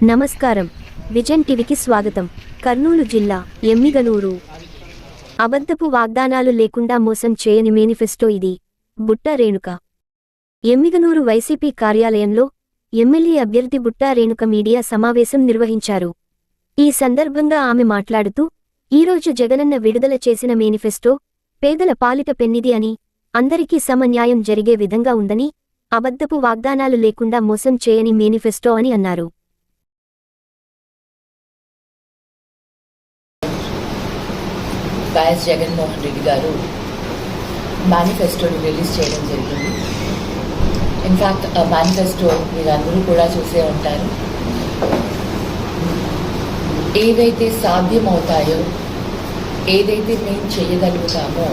నమస్కారం. విజన్ టీవీకి స్వాగతం. కర్నూలు జిల్లా ఎమ్మిగనూరు. అబద్ధపు వాగ్దానాలు లేకుండా మోసం చేయని మేనిఫెస్టో ఇది. బుట్టా రేణుక. ఎమ్మిగనూరు వైసీపీ కార్యాలయంలో ఎమ్మెల్యే అభ్యర్థి బుట్టా రేణుక మీడియా సమావేశం నిర్వహించారు. ఈ సందర్భంగా ఆమె మాట్లాడుతూ, ఈరోజు జగనన్న విడుదల చేసిన మేనిఫెస్టో పేదల పాలిట పెన్నిది అని, అందరికీ సమన్యాయం జరిగే విధంగా ఉందని, అబద్ధపు వాగ్దానాలు లేకుండా మోసం చేయని మేనిఫెస్టో అని అన్నారు. వైఎస్ జగన్మోహన్ రెడ్డి గారు మేనిఫెస్టోని రిలీజ్ చేయడం జరిగింది. ఇన్ఫ్యాక్ట్ ఆ మేనిఫెస్టో మీరందరూ కూడా చూసే ఉంటారు. ఏదైతే సాధ్యమవుతాయో, ఏదైతే మేము చేయగలుగుతామో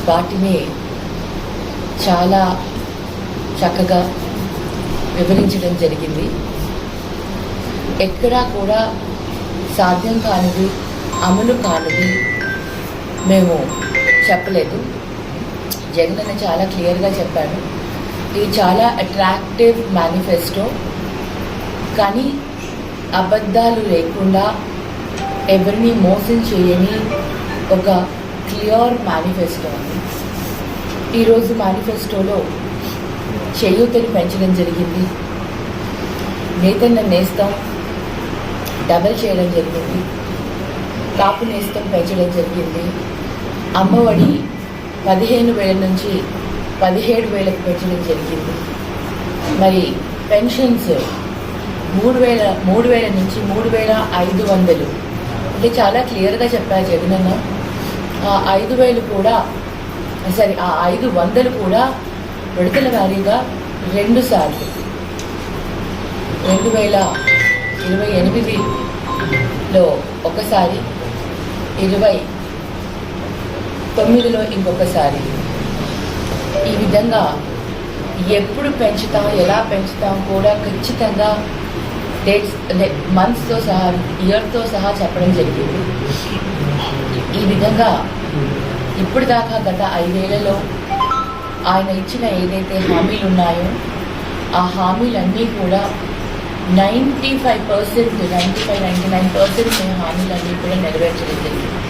వాటినే చాలా చక్కగా వివరించడం జరిగింది. ఎక్కడా కూడా సాధ్యం కానిది, అమలు కానిది మేము చెప్పలేదు. జగన్ చాలా క్లియర్గా చెప్పాడు, ఇది చాలా అట్రాక్టివ్ మేనిఫెస్టో, కానీ అబద్ధాలు లేకుండా ఎవరిని మోసం చేయని ఒక క్లియర్ మేనిఫెస్టో అని. ఈరోజు మేనిఫెస్టోలో చేయూతని పెంచడం జరిగింది, నేతన్న నేస్తం డబల్ చేయడం జరిగింది, కాపు నేస్తం పెంచడం జరిగింది, అమ్మఒడి 15,000 నుంచి 17,000కు పెంచడం జరిగింది. మరి పెన్షన్స్ 3,000 నుంచి 3,500, అంటే చాలా క్లియర్గా చెప్పారు జగనన్న. ఆ 5,000 కూడా ఆ 500 కూడా విడతల వారీగా 2 సార్లు 2028లో ఒకసారి, 29లో ఇంకొకసారి. ఈ విధంగా ఎప్పుడు పెంచుతాం, ఎలా పెంచుతాం కూడా ఖచ్చితంగా డేట్స్, మంత్స్తో సహా, ఇయర్తో సహా చెప్పడం జరిగింది. ఈ విధంగా ఇప్పటిదాకా గత 5 ఏళ్లలో ఆయన ఇచ్చిన ఏదైతే హామీలు ఉన్నాయో ఆ హామీలన్నీ కూడా 95%, 99% హామీలన్నీ కూడా నెరవేర్చడం జరిగింది.